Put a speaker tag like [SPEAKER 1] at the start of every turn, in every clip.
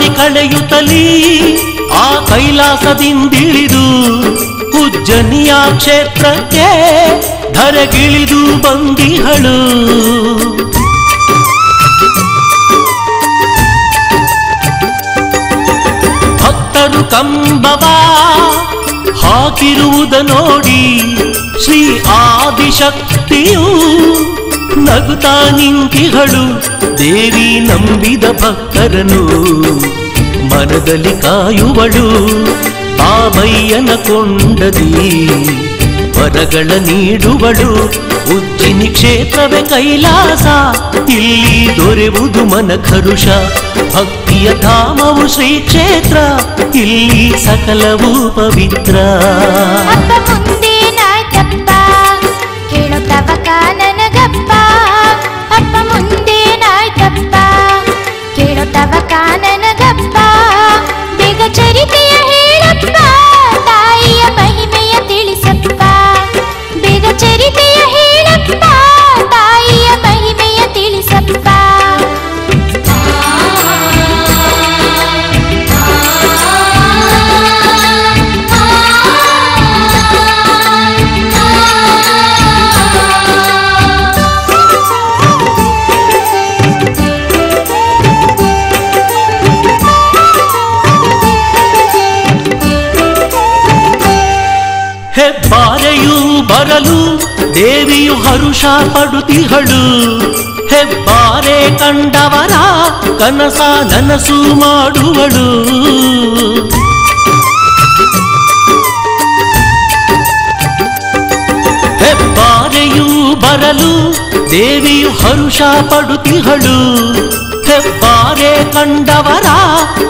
[SPEAKER 1] ಅವಧಿ ಕಳೆಯುತ್ತಲೀ ಆ ಕೈಲಾಸದಿಂದಿಳಿದು ಉಜ್ಜನಿಯ ಕ್ಷೇತ್ರಕ್ಕೆ ಧರೆಗಿಳಿದು ಬಂದಿಹಳು. ಭಕ್ತರು ಕಂಬವ ಹಾಕಿರುವುದ ನೋಡಿ ಶ್ರೀ ಆದಿಶಕ್ತಿಯು ನಗುತ್ತಾ ನಿಂತಿಹಳು. ದೇವಿ ನಂಬಿದ ಭಕ್ತರನು ಮನದಲ್ಲಿ ಕಾಯುವಳು. ಬಾಬಯ್ಯನ ಕೊಂಡದಿ ವರಗಳ ನೀಡುವಳು. ಉಜ್ಜಿನಿ ಕ್ಷೇತ್ರವೇ ಕೈಲಾಸ, ಇಲ್ಲಿ ದೊರೆವುದು ಮನ ಖರುಷ. ಭಕ್ತಿಯ ಧಾಮವು ಶ್ರೀ ಕ್ಷೇತ್ರ, ಇಲ್ಲಿ ಸಕಲವೂ ಪವಿತ್ರ.
[SPEAKER 2] ಕೇಳುತ್ತವ ಕಾನನಗಪ್ಪ, ಅಪ್ಪ ಮುಂದೇನಾಯ್ತಪ್ಪ. ಕೇಳುತ್ತವ ಕಾನನಗಪ್ಪ, ಬೇಗ ಚರಿತೆಯ ಹೇಳಪ್ಪ, ತಾಯಿಯ ಮಹಿಮೆಯ ತಿಳಿಸಪ್ಪ. ಬೇಗ ಚರಿತೆಯ ಹೇಳಪ್ಪ, ತಾಯಿಯ ಮಹಿಮೆಯ ತಿಳಿಸಪ್ಪ.
[SPEAKER 1] ಹೆಬ್ಬಾರೆಯೂ ಬರಲು ದೇವಿಯು ಹರುಷ ಪಡುತ್ತಿಹಳು. ಹೆಬ್ಬಾರೆ ಕಂಡವರ ಕನಸ ನನಸು ಮಾಡುವಳು. ಹೆಬ್ಬಾರೆಯೂ ಬರಲು ದೇವಿಯು ಹರುಷ ಪಡುತ್ತಿಹಳು. ಹೆಬ್ಬಾರೆ ಕಂಡವರ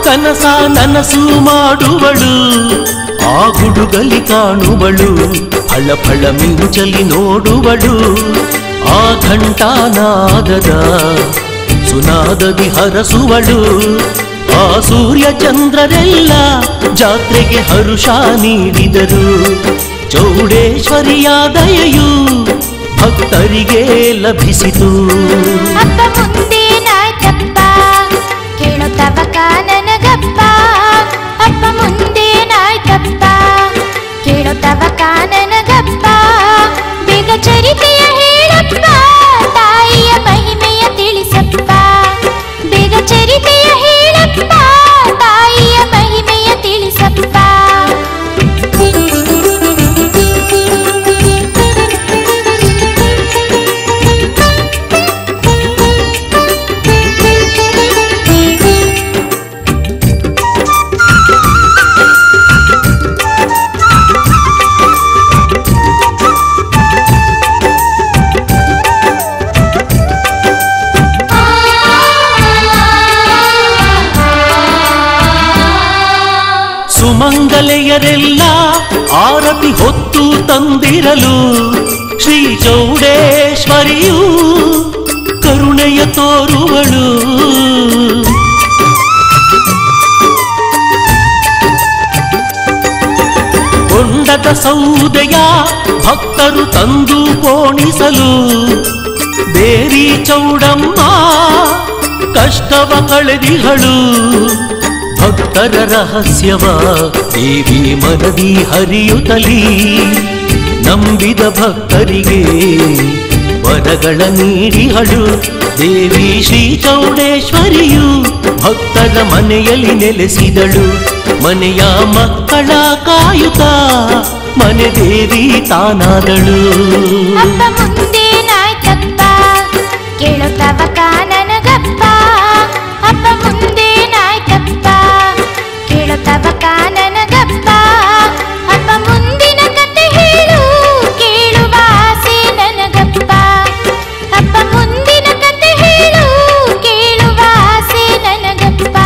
[SPEAKER 1] ಕನಸ ನನಸು ಮಾಡುವಳು. ಆ ಗುಡುಗಲಿ ಕಾಣುವಳು, ಫಳ ಫಳ ಮಿಂಚಲಿ ನೋಡುವಳು. ಆ ಘಂಟಾನಾದದ ಸುನಾದದಿ ಹರಸುವಳು. ಆ ಸೂರ್ಯ ಚಂದ್ರರೆಲ್ಲ ಜಾತ್ರೆಗೆ ಹರುಷ ನೀಡಿದರು. ಚೌಡೇಶ್ವರಿಯ ದಯೆಯು ಭಕ್ತರಿಗೆ ಲಭಿಸಿತು.
[SPEAKER 2] ಅಪ್ಪ ಮುಂದೇನಾಯ್ತಪ್ಪ, ಕೇಳುತ್ತವ ಕಾನನಗಪ್ಪ. ಅಪ್ಪ ಮುಂದೇನಾಯ್ತಪ್ಪ, ಕೇಳುತ್ತವ ಕಾನನಗಪ್ಪ. ಬೇಗ ಚರಿತೆಯ ಹೇಳಪ್ಪ, ತಾಯಿಯ ಮಹಿಮೆಯ ತಿಳಿಸಪ್ಪ. ಬೇಗ ಚರಿತೆಯ ಹೇಳಪ್ಪ, ತಾಯಿಯ ಮಹಿಮೆಯ ತಿಳಿಸಪ್ಪ.
[SPEAKER 1] ಸುಮಂಗಲೆಯರೆಲ್ಲ ಆರತಿ ಹೊತ್ತು ತಂದಿರಲು ಶ್ರೀ ಚೌಡೇಶ್ವರಿಯು ಕರುಣೆಯ ತೋರುವಳು. ಕೊಂಡದ ಸೌದೆಯ ಭಕ್ತರು ತಂದು ಪೋಣಿಸಲು ಬೇರಿ ಚೌಡಮ್ಮ ಕಷ್ಟವ ಕಳೆದಿಹಳು. ಭಕ್ತರ ರಹಸ್ಯವ ದೇವಿ ಮನದಿ ಹರಿಯುತ್ತಲೀ ನಂಬಿದ ಭಕ್ತರಿಗೆ ವರಗಳ ನೀಡಿಹಳು. ದೇವಿ ಶ್ರೀ ಚೌಡೇಶ್ವರಿಯು ಭಕ್ತರ ಮನೆಯಲ್ಲಿ ನೆಲೆಸಿದಳು. ಮನೆಯ ಮಕ್ಕಳ ಕಾಯುತ್ತ ಮನೆ ದೇವಿ ತಾನಾದಳು.
[SPEAKER 2] ಅಪ್ಪ ಮುಂದೇನಾಯ್ತಪ್ಪ, ಕೇಳುತ್ತವ ಕಾನನಗಪ್ಪ. ಅಪ್ಪ ಮುಂದೇನಾಯ್ತಪ್ಪ, ಕೇಳುತ್ತವ ಕಾನನಗಪ್ಪ. ಅಪ್ಪ ಮುಂದಿನ ಕತೆ ಹೇಳು, ಕೇಳುವ ಆಸೆ ನನಗಪ್ಪ. ಅಪ್ಪ ಮುಂದಿನ ಕತೆ ಹೇಳು, ಕೇಳುವ ಆಸೆ ನನಗಪ್ಪ.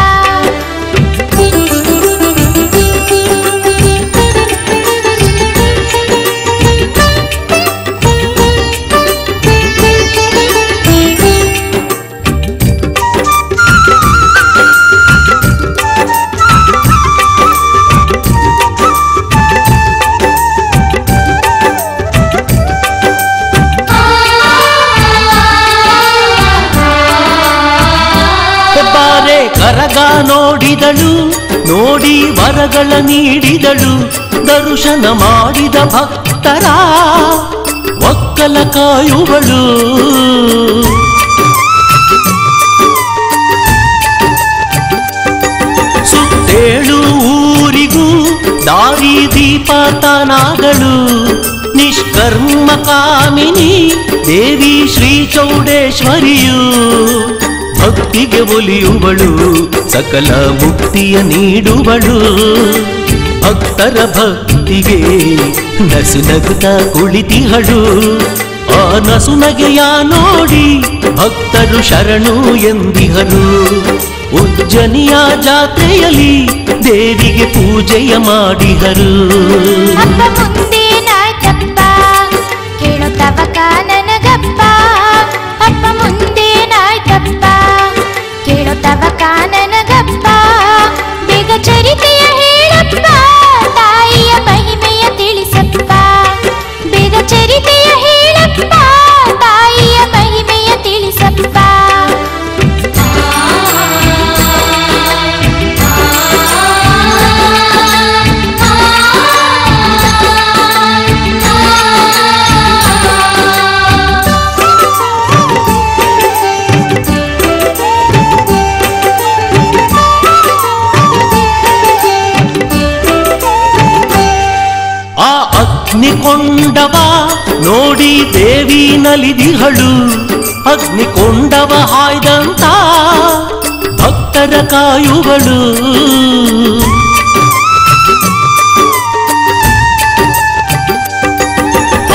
[SPEAKER 1] ಮಾಡಿದಳು, ನೋಡಿ ವರಗಳ ನೀಡಿದಳು, ದರ್ಶನ ಮಾಡಿದ ಭಕ್ತರ ಒಕ್ಕಲ ಕಾಯುವಳು. ಸುತ್ತೇಳು ಊರಿಗೂ ದಾರಿ ದೀಪ ತಾನಾದಳು, ನಿಷ್ಕರ್ಮ ಕಾಮಿನಿ ದೇವಿ ಶ್ರೀ ಚೌಡೇಶ್ವರಿಯು. ಭಕ್ತಿಗೆ ಒಲಿಯುವಳು, ಸಕಲ ಮುಕ್ತಿಯ ನೀಡುವಳು. ಭಕ್ತರ ಭಕ್ತಿಗೆ ನಸು ನಗುತ್ತಾ ಕುಳಿತಿಹಳು. ಆ ನಸುನಗೆಯ ನೋಡಿ ಭಕ್ತರು ಶರಣು ಎಂದಿಹರು. ಉಜ್ಜನಿಯ ಜಾತ್ರೆಯಲ್ಲಿ ದೇವಿಗೆ ಪೂಜೆಯ ಮಾಡಿಹರು.
[SPEAKER 2] ಅಪ್ಪ ಮುಂದೇನಾಯ್ತಪ್ಪ ಕೇಳೋ ತವಕ ನನಗಪ್ಪ. ಅಪ್ಪ ಮುಂದೇನಾಯ್ತಪ್ಪ ಕೇಳೋ ತವಕ ನನಗಪ್ಪ. ಬೇಗ ಚರಿತೆಯ ಹೇಳಪ್ಪ, ತಾಯಿಯ ಮಹಿಮೆಯ ತಿಳಿಸಪ್ಪ. ಬೇಗ ಚರಿತೆಯ ಹೇಳಪ್ಪ, ತಾಯಿಯ ಮಹಿಮೆಯ ತಿಳಿಸಪ್ಪ.
[SPEAKER 1] ಅಗ್ನಿಕೊಂಡವ ನೋಡಿ ದೇವಿ ನಲಿದಿಹಳು. ಅಗ್ನಿಕೊಂಡವ ಹಾಯ್ದಂತ ಭಕ್ತರ ಕಾಯುವಳು.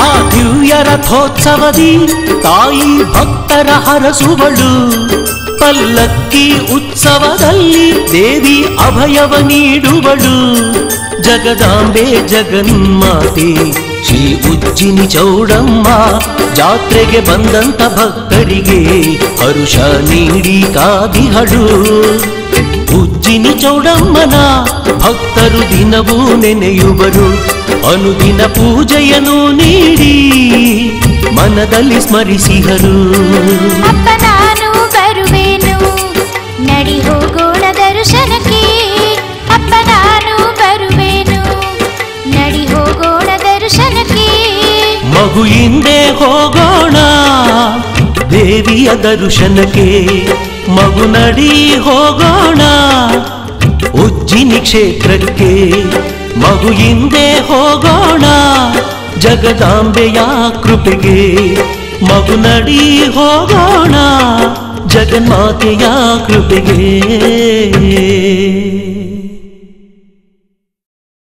[SPEAKER 1] ಆ ದಿವ್ಯ ರಥೋತ್ಸವದಿ ತಾಯಿ ಭಕ್ತರ ಹರಸುವಳು. ಪಲ್ಲಕ್ಕಿ ಉತ್ಸವದಲ್ಲಿ ದೇವಿ ಅಭಯವ ನೀಡುವಳು. ಜಗದಾಂಬೆ ಜಗನ್ಮಾತೆ ಶ್ರೀ ಉಜ್ಜಿನಿ ಚೌಡಮ್ಮ ಜಾತ್ರೆಗೆ ಬಂದಂತ ಭಕ್ತರಿಗೆ ಹರುಷ ನೀಡಿ ಕಾದಿಹಳು. ಉಜ್ಜಿನಿ ಚೌಡಮ್ಮನ ಭಕ್ತರು ದಿನವೂ ನೆನೆಯುವರು. ಅನುದಿನ ಪೂಜೆಯನ್ನು ನೀಡಿ ಮನದಲ್ಲಿ ಸ್ಮರಿಸಿಹರು.
[SPEAKER 2] ಅಪ್ಪ ನಾನು ಬರುವೆನು, ನಡಿ ಹೋಗೋಣ ದರ್ಶನಕ್ಕೆ. ಅಪ್ಪ ನಾನು ಬರುವೆನು, ನಡಿ ಹೋಗೋಣ ದರ್ಶನಕ್ಕೆ.
[SPEAKER 1] ಮಗು ಹಿಂದೆ ಹೋಗೋಣ ದೇವಿಯ ದರ್ಶನಕ್ಕೆ. ಮಗು ನಡಿ ಹೋಗೋಣ ಉಜ್ಜಿನಿ ಕ್ಷೇತ್ರಕ್ಕೆ. ಮಗು ಹಿಂದೆ ಹೋಗೋಣ ಜಗದಾಂಬೆಯ ಕೃಪೆಗೆ. ಮಗು ನಡಿ ಹೋಗೋಣ ಜಗನ್ಮಾತೆಯ ಕೃಪೆಗೆ.